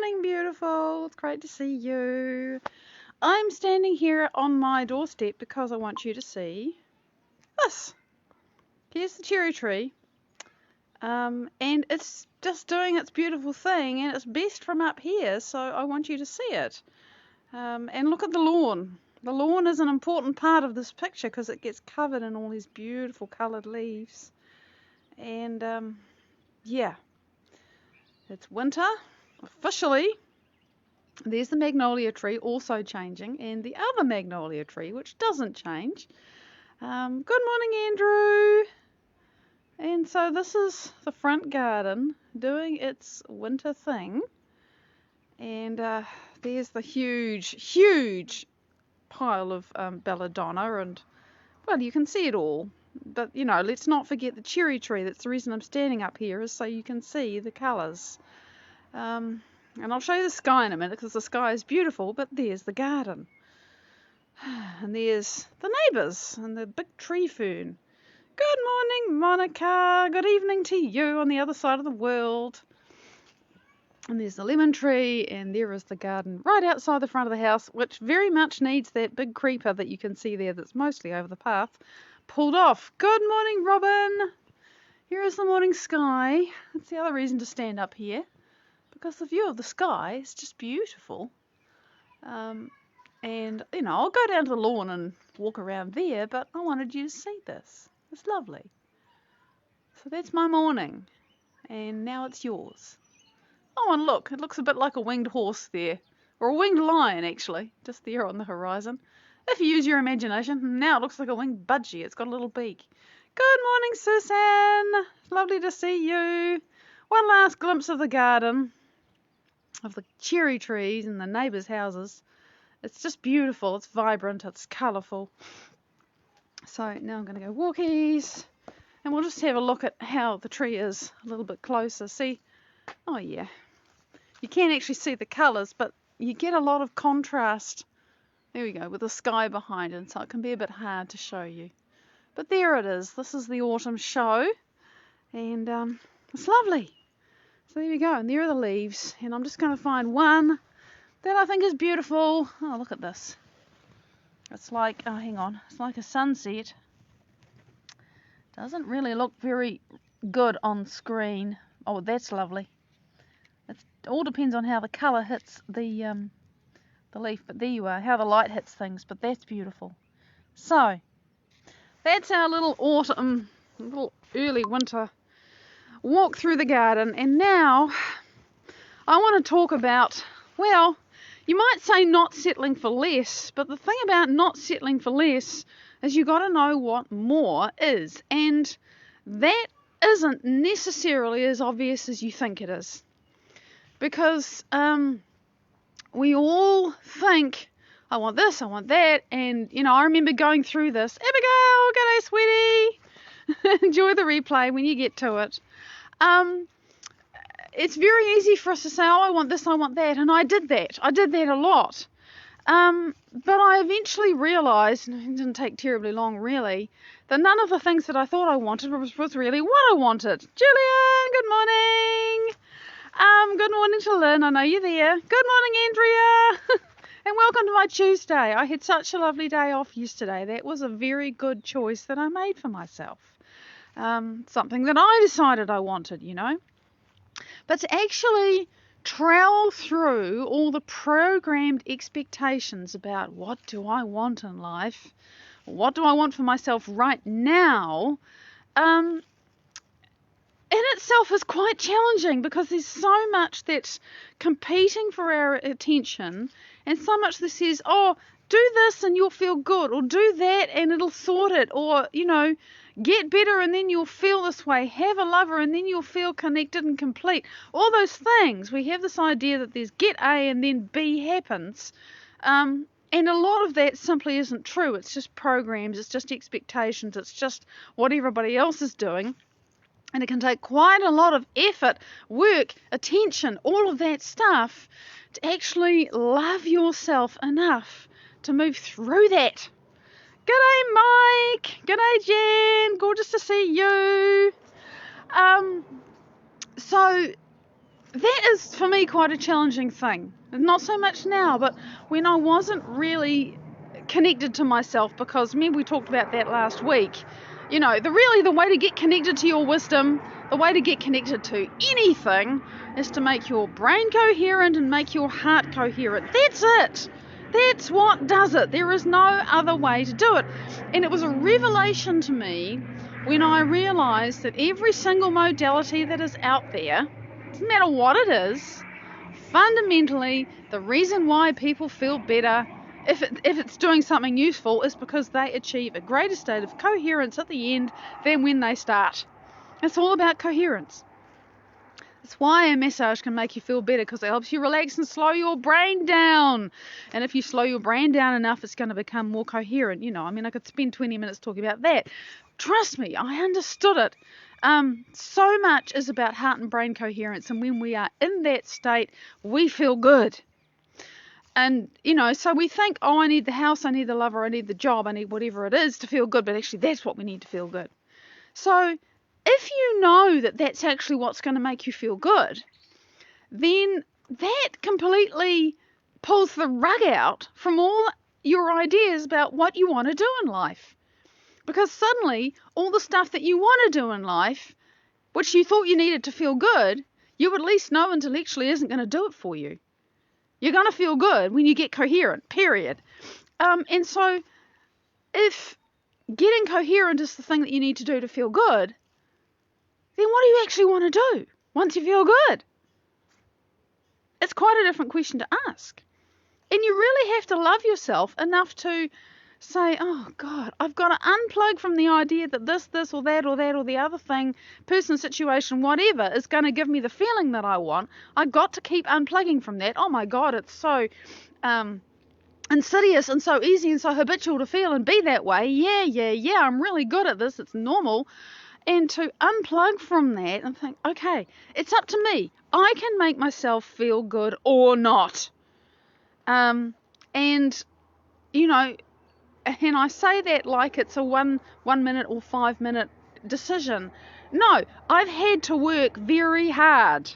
morning, beautiful. It's great to see you. I'm standing here on my doorstep because I want you to see this. Here's the cherry tree. And it's just doing its beautiful thing, and it's best from up here, so I want you to see it. And look at the lawn. The lawn is an important part of this picture because it gets covered in all these beautiful coloured leaves. And yeah, it's winter officially. There's the magnolia tree also changing, and the other magnolia tree which doesn't change. Good morning, Andrew. And so this is the front garden doing its winter thing, and there's the huge pile of belladonna, and well, you can see it all, but you know, let's not forget the cherry tree. That's the reason I'm standing up here, is so you can see the colours. And I'll show you the sky in a minute because the sky is beautiful, but there's the garden. And there's the neighbours and the big tree fern. Good morning, Monica. Good evening to you on the other side of the world. And there's the lemon tree, and there is the garden right outside the front of the house, which very much needs that big creeper that you can see there that's mostly over the path pulled off. Good morning, Robin. Here is the morning sky. That's the other reason to stand up here, because the view of the sky is just beautiful. And, you know, I'll go down to the lawn and walk around there, but I wanted you to see this. It's lovely. So that's my morning, and now it's yours. Oh, and look, it looks a bit like a winged horse there, or a winged lion, actually, just there on the horizon. If you use your imagination, now it looks like a winged budgie. It's got a little beak. Good morning, Susan. Lovely to see you. One last glimpse of the garden, of the cherry trees and the neighbours' houses. It's just beautiful. It's vibrant. It's colourful. So now I'm going to go walkies, and we'll just have a look at how the tree is a little bit closer. See? Oh yeah. You can't actually see the colours, but you get a lot of contrast. There we go, with the sky behind it, so it can be a bit hard to show you. But there it is. This is the autumn show, and it's lovely. So there we go, and there are the leaves, and I'm just going to find one that I think is beautiful. Oh, look at this. It's like, oh, hang on, it's like a sunset. Doesn't really look very good on screen. Oh, that's lovely. It all depends on how the colour hits the leaf, but there you are, how the light hits things, but that's beautiful. So, that's our little autumn, little early winter walk through the garden, and now I want to talk about, well, you might say not settling for less, but the thing about not settling for less is you got to know what more is, and that isn't necessarily as obvious as you think it is, because we all think, I want this, I want that, and you know, I remember going through this. Abigail, g'day, sweetie. Enjoy the replay when you get to it. It's very easy for us to say, oh, I want this, I want that, and I did that a lot. But I eventually realised, and it didn't take terribly long really, that none of the things that I thought I wanted was really what I wanted. Julian, good morning. Good morning to Lynn, I know you're there. Good morning, Andrea. And welcome to my Tuesday. I had such a lovely day off yesterday. That was a very good choice that I made for myself. Something that I decided I wanted, you know. But to actually trowel through all the programmed expectations about what do I want in life, what do I want for myself right now, in itself is quite challenging, because there's so much that's competing for our attention, and so much that says, oh, do this and you'll feel good, or do that and it'll sort it, or, you know, get better and then you'll feel this way, have a lover and then you'll feel connected and complete. All those things. We have this idea that there's get A and then B happens. And a lot of that simply isn't true. It's just programs, it's just expectations, it's just what everybody else is doing. And it can take quite a lot of effort, work, attention, all of that stuff to actually love yourself enough to move through that. G'day, Mike. G'day, Jen. Gorgeous to see you. So that is for me quite a challenging thing. Not so much now, but when I wasn't really connected to myself, because remember we talked about that last week. You know, the way to get connected to your wisdom, the way to get connected to anything, is to make your brain coherent and make your heart coherent. That's it. That's what does it. There is no other way to do it. And it was a revelation to me when I realised that every single modality that is out there, doesn't matter what it is, fundamentally the reason why people feel better if it's doing something useful is because they achieve a greater state of coherence at the end than when they start. It's all about coherence. That's why a massage can make you feel better, because it helps you relax and slow your brain down. And if you slow your brain down enough, it's going to become more coherent. You know, I mean, I could spend 20 minutes talking about that. Trust me, I understood it. So much is about heart and brain coherence, and when we are in that state, we feel good. And, you know, so we think, oh, I need the house, I need the lover, I need the job, I need whatever it is to feel good, but actually that's what we need to feel good. So if you know that that's actually what's going to make you feel good, then that completely pulls the rug out from all your ideas about what you want to do in life. Because suddenly all the stuff that you want to do in life, which you thought you needed to feel good, you at least know intellectually isn't going to do it for you. You're going to feel good when you get coherent, period. And so if getting coherent is the thing that you need to do to feel good, then what do you actually want to do once you feel good? It's quite a different question to ask. And you really have to love yourself enough to say, oh God, I've got to unplug from the idea that this or that or the other thing, person, situation, whatever, is going to give me the feeling that I want. I've got to keep unplugging from that. Oh my God, it's so insidious and so easy and so habitual to feel and be that way. Yeah, I'm really good at this. It's normal. And to unplug from that and think, okay, it's up to me. I can make myself feel good or not. And, you know, and I say that like it's a 1 minute or 5 minute decision. No, I've had to work very hard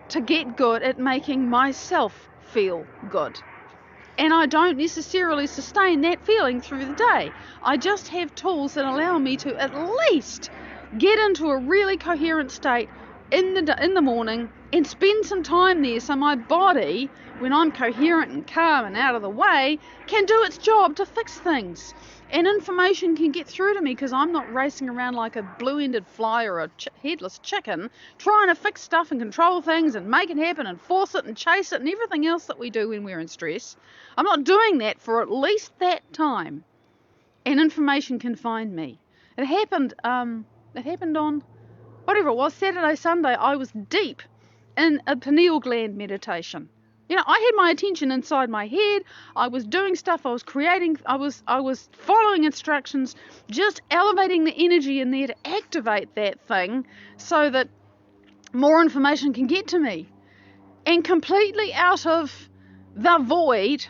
to get good at making myself feel good. And I don't necessarily sustain that feeling through the day. I just have tools that allow me to at least get into a really coherent state in the morning and spend some time there so my body, when I'm coherent and calm and out of the way, can do its job to fix things. And information can get through to me because I'm not racing around like a blue-ended fly or a headless chicken trying to fix stuff and control things and make it happen and force it and chase it and everything else that we do when we're in stress. I'm not doing that for at least that time. And information can find me. It happened on whatever it was, Saturday, Sunday. I was deep in a pineal gland meditation. You know, I had my attention inside my head. I was doing stuff. I was creating. I was following instructions, just elevating the energy in there to activate that thing so that more information can get to me. And completely out of the void,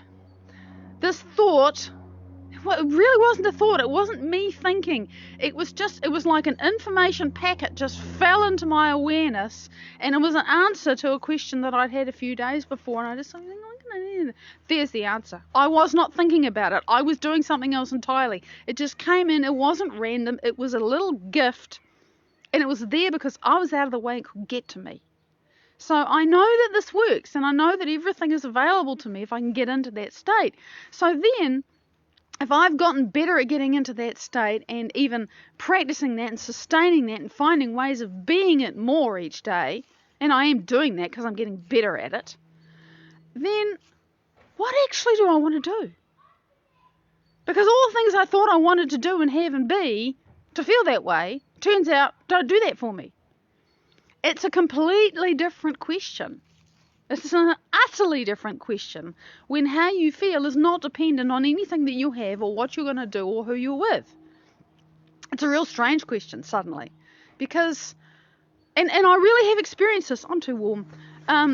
this thought, well, it really wasn't a thought. It wasn't me thinking. It was like an information packet just fell into my awareness, and it was an answer to a question that I'd had a few days before, and I just thought, there's the answer. I was not thinking about it. I was doing something else entirely. It just came in. It wasn't random. It was a little gift, and it was there because I was out of the way and could get to me. So I know that this works, and I know that everything is available to me if I can get into that state. So then, if I've gotten better at getting into that state and even practicing that and sustaining that and finding ways of being it more each day, and I am doing that because I'm getting better at it, then what actually do I want to do? Because all the things I thought I wanted to do and have and be to feel that way, turns out don't do that for me. It's a completely different question. It's an utterly different question when how you feel is not dependent on anything that you have or what you're going to do or who you're with. It's a real strange question suddenly because, and I really have experienced this. I'm too warm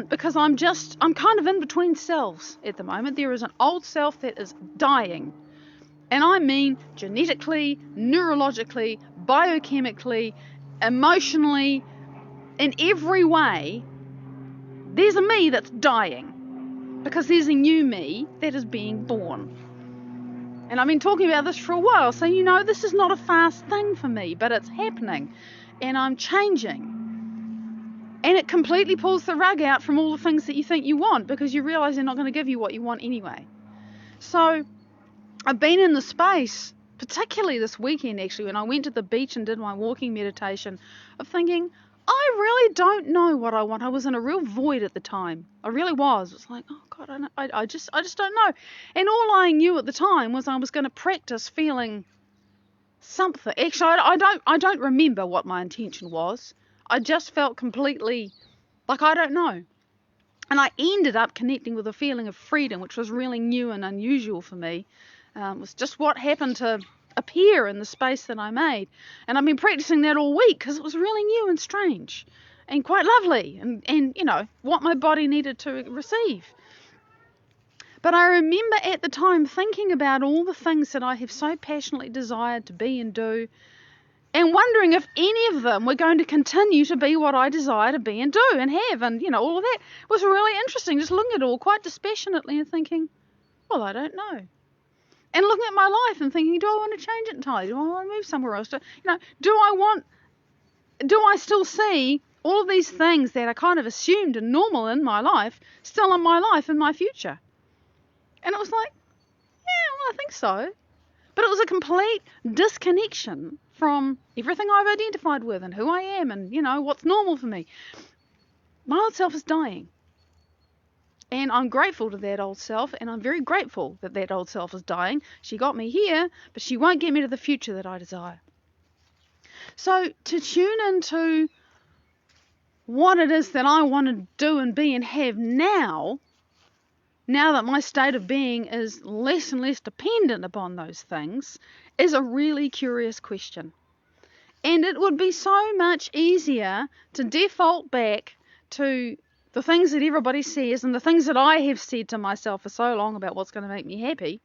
because I'm kind of in between selves at the moment. There is an old self that is dying. And I mean genetically, neurologically, biochemically, emotionally, in every way. there's a me that's dying because there's a new me that is being born. And I've been talking about this for a while, so this is not a fast thing for me, but it's happening, and I'm changing. And it completely pulls the rug out from all the things that you think you want, because you realise they're not going to give you what you want anyway. So I've been in the space, particularly this weekend actually, when I went to the beach and did my walking meditation, of thinking, I really don't know what I want. I was in a real void at the time. I really was. It was like, oh God, I just don't know. And all I knew at the time was I was going to practice feeling something. Actually, I don't remember what my intention was. I just felt completely like I don't know. And I ended up connecting with a feeling of freedom, which was really new and unusual for me. It was just what happened to appear in the space that I made. And I've been practicing that all week because it was really new and strange and quite lovely and what my body needed to receive. But I remember at the time thinking about all the things that I have so passionately desired to be and do, and wondering if any of them were going to continue to be what I desire to be and do and have. And, all of that was really interesting, just looking at it all quite dispassionately and thinking, well, I don't know. And looking at my life and thinking, do I want to change it entirely? Do I want to move somewhere else? Do I still see all of these things that are kind of assumed and normal in my life still in my life in my future? And it was like, yeah, well, I think so. But it was a complete disconnection from everything I've identified with and who I am and, what's normal for me. My old self is dying. And I'm grateful to that old self, and I'm very grateful that that old self is dying. She got me here, but she won't get me to the future that I desire. So to tune into what it is that I want to do and be and have now that my state of being is less and less dependent upon those things, is a really curious question. And it would be so much easier to default back to the things that everybody says and the things that I have said to myself for so long about what's going to make me happy.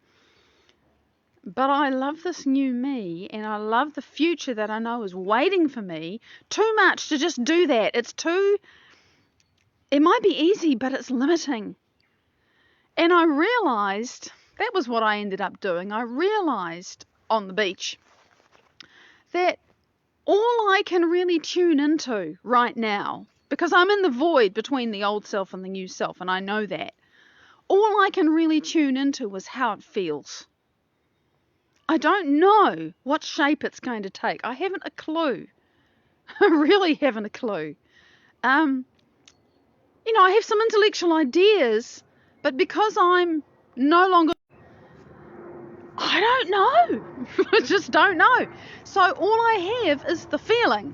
But I love this new me, and I love the future that I know is waiting for me too much to just do that. It might be easy, but it's limiting. And I realised, that was what I ended up doing. I realised on the beach that all I can really tune into right now, because I'm in the void between the old self and the new self, and I know that, all I can really tune into is how it feels. I don't know what shape it's going to take. I haven't a clue. I really haven't a clue. I have some intellectual ideas, but because I'm no longer, I don't know. I just don't know. So all I have is the feeling,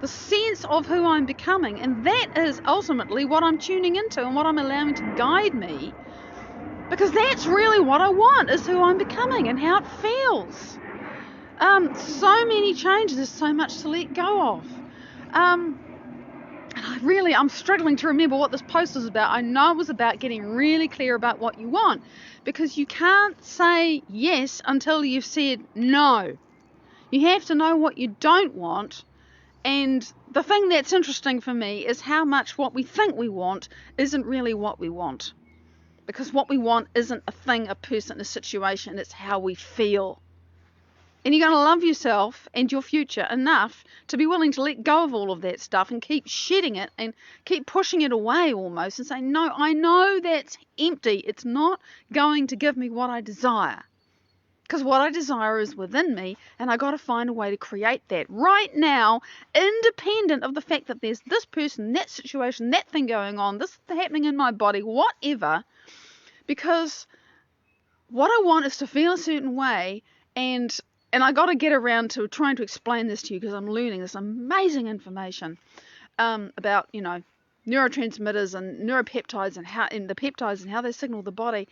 the sense of who I'm becoming, and that is ultimately what I'm tuning into and what I'm allowing to guide me, because that's really what I want, is who I'm becoming and how it feels. So many changes, there's so much to let go of. I'm struggling to remember what this post was about. I know it was about getting really clear about what you want, because you can't say yes until you've said no. You have to know what you don't want. And the thing that's interesting for me is how much what we think we want isn't really what we want. Because what we want isn't a thing, a person, a situation, it's how we feel. And you're going to love yourself and your future enough to be willing to let go of all of that stuff and keep shedding it and keep pushing it away almost and say, no, I know that's empty. It's not going to give me what I desire. Because what I desire is within me, and I got to find a way to create that right now, independent of the fact that there's this person, that situation, that thing going on, this happening in my body, whatever. Because what I want is to feel a certain way, and I got to get around to trying to explain this to you, because I'm learning this amazing information about, neurotransmitters and neuropeptides and the peptides and how they signal the body.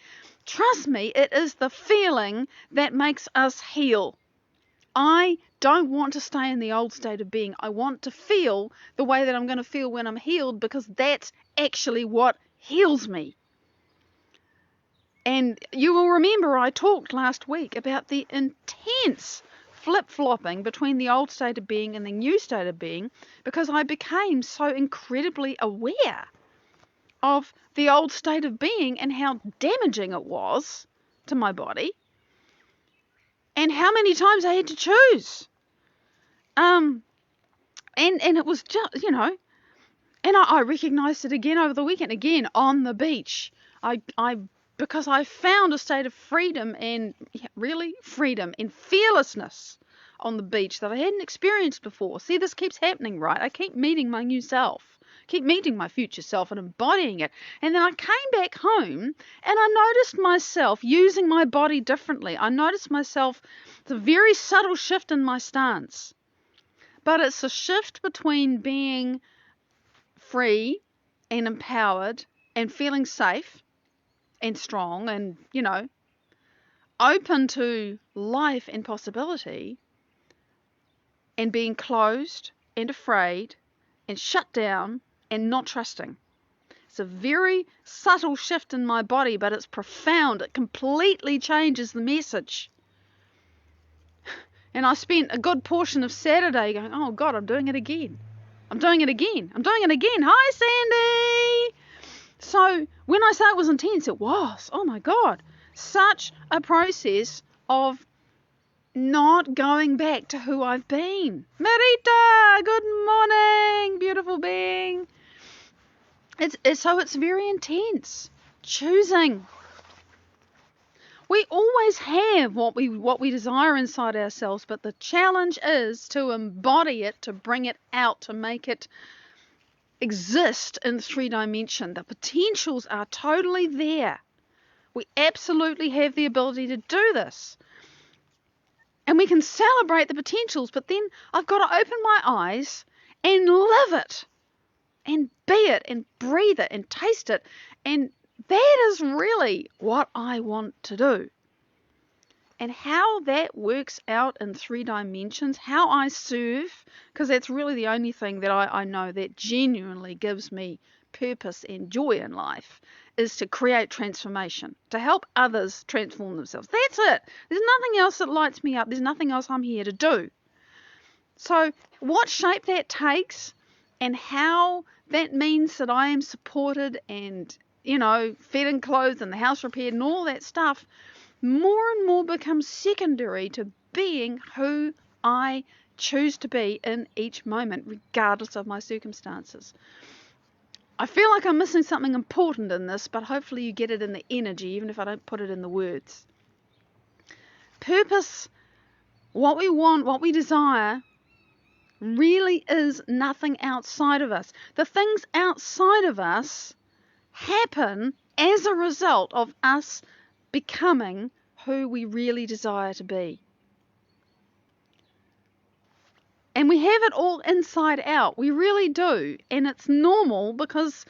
Trust me, it is the feeling that makes us heal. I don't want to stay in the old state of being. I want to feel the way that I'm going to feel when I'm healed, because that's actually what heals me. And you will remember I talked last week about the intense flip-flopping between the old state of being and the new state of being, because I became so incredibly aware. of the old state of being and how damaging it was to my body, and how many times I had to choose. And it was just, and I recognised it again over the weekend, again on the beach. Because I found a state of freedom and freedom and fearlessness on the beach that I hadn't experienced before. See, this keeps happening, right? I keep meeting my new self, keep meeting my future self and embodying it. And then I came back home and I noticed myself using my body differently. I noticed myself, it's a very subtle shift in my stance, but it's a shift between being free and empowered and feeling safe and strong and, open to life and possibility, and being closed and afraid and shut down and not trusting. It's a very subtle shift in my body, but it's profound. It completely changes the message. And I spent a good portion of Saturday going, oh God, I'm doing it again. I'm doing it again. I'm doing it again. Hi, Sandy. So when I say it was intense, it was. Oh my God. Such a process of not going back to who I've been. Marita, good morning, beautiful being. It's very intense. Choosing. We always have what we desire inside ourselves, but the challenge is to embody it, to bring it out, to make it exist in 3 dimension. The potentials are totally there. We absolutely have the ability to do this. And we can celebrate the potentials, but then I've got to open my eyes and live it and be it and breathe it and taste it. And that is really what I want to do. And how that works out in 3 dimensions, how I serve, because that's really the only thing that I know that genuinely gives me purpose and joy in life, is to create transformation, to help others transform themselves. That's it. There's nothing else that lights me up. There's nothing else I'm here to do. So what shape that takes and how that means that I am supported and, fed and clothed and the house repaired and all that stuff, more and more becomes secondary to being who I choose to be in each moment, regardless of my circumstances. I feel like I'm missing something important in this, but hopefully you get it in the energy, even if I don't put it in the words. Purpose, what we want, what we desire, really is nothing outside of us. The things outside of us happen as a result of us becoming who we really desire to be. And we have it all inside out. We really do. And it's normal because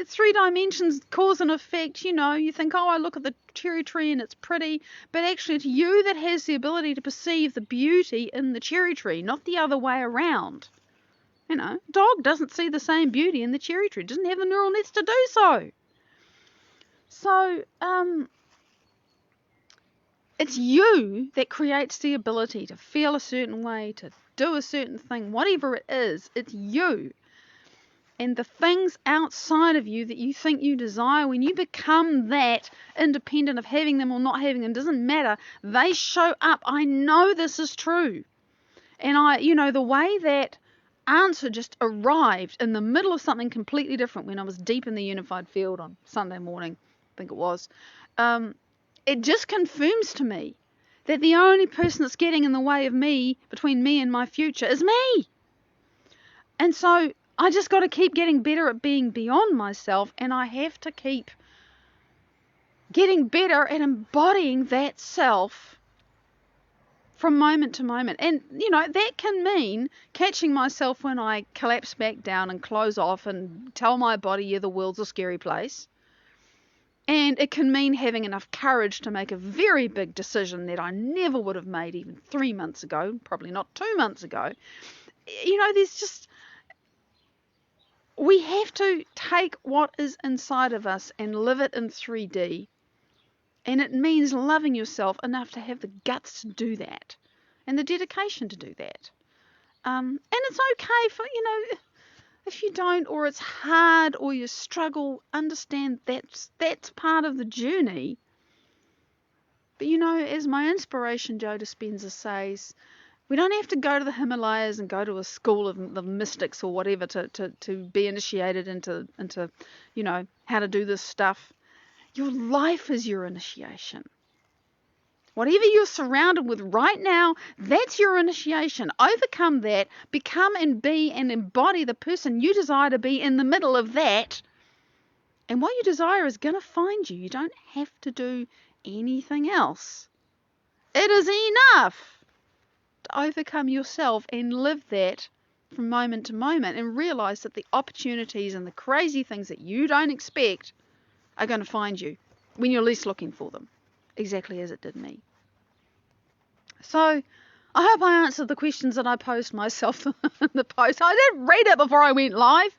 3 dimensions, cause and effect. You think, oh, I look at the cherry tree and it's pretty. But actually it's you that has the ability to perceive the beauty in the cherry tree, not the other way around. Dog doesn't see the same beauty in the cherry tree. It doesn't have the neural nets to do so. So, it's you that creates the ability to feel a certain way, to do a certain thing, whatever it is, it's you. And the things outside of you that you think you desire, when you become that, independent of having them or not having them, doesn't matter, they show up. I know this is true. And the way that answer just arrived in the middle of something completely different when I was deep in the unified field on Sunday morning, I think it was, it just confirms to me that the only person that's getting in the way of me, between me and my future, is me. And so I just got to keep getting better at being beyond myself, and I have to keep getting better at embodying that self from moment to moment. And, that can mean catching myself when I collapse back down and close off and tell my body, yeah, the world's a scary place. And it can mean having enough courage to make a very big decision that I never would have made even 3 months ago, probably not 2 months ago. We have to take what is inside of us and live it in 3D. And it means loving yourself enough to have the guts to do that and the dedication to do that. And it's okay for, If you don't, or it's hard, or you struggle, understand that's part of the journey. But as my inspiration Joe Dispenza says, we don't have to go to the Himalayas and go to a school of the mystics or whatever to be initiated into how to do this stuff. Your life is your initiation. Whatever you're surrounded with right now, that's your initiation. Overcome that, become and be and embody the person you desire to be in the middle of that. And what you desire is going to find you. You don't have to do anything else. It is enough to overcome yourself and live that from moment to moment and realize that the opportunities and the crazy things that you don't expect are going to find you when you're least looking for them, exactly as it did me. So I hope I answered the questions that I posed myself in the post. I did read it before I went live.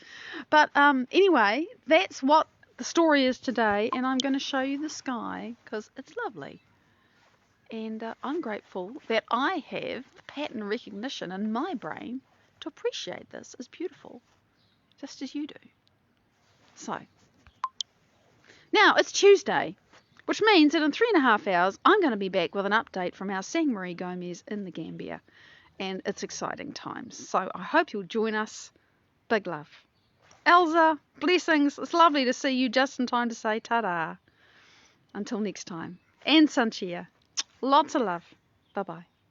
But anyway, that's what the story is today. And I'm going to show you the sky because it's lovely. And I'm grateful that I have the pattern recognition in my brain to appreciate this as beautiful, just as you do. So now it's Tuesday, which means that in 3.5 hours, I'm going to be back with an update from our Sang Marie Gomez in the Gambia. And it's exciting times. So I hope you'll join us. Big love. Elsa, blessings. It's lovely to see you just in time to say ta-da. Until next time. And Sanchia, lots of love. Bye-bye.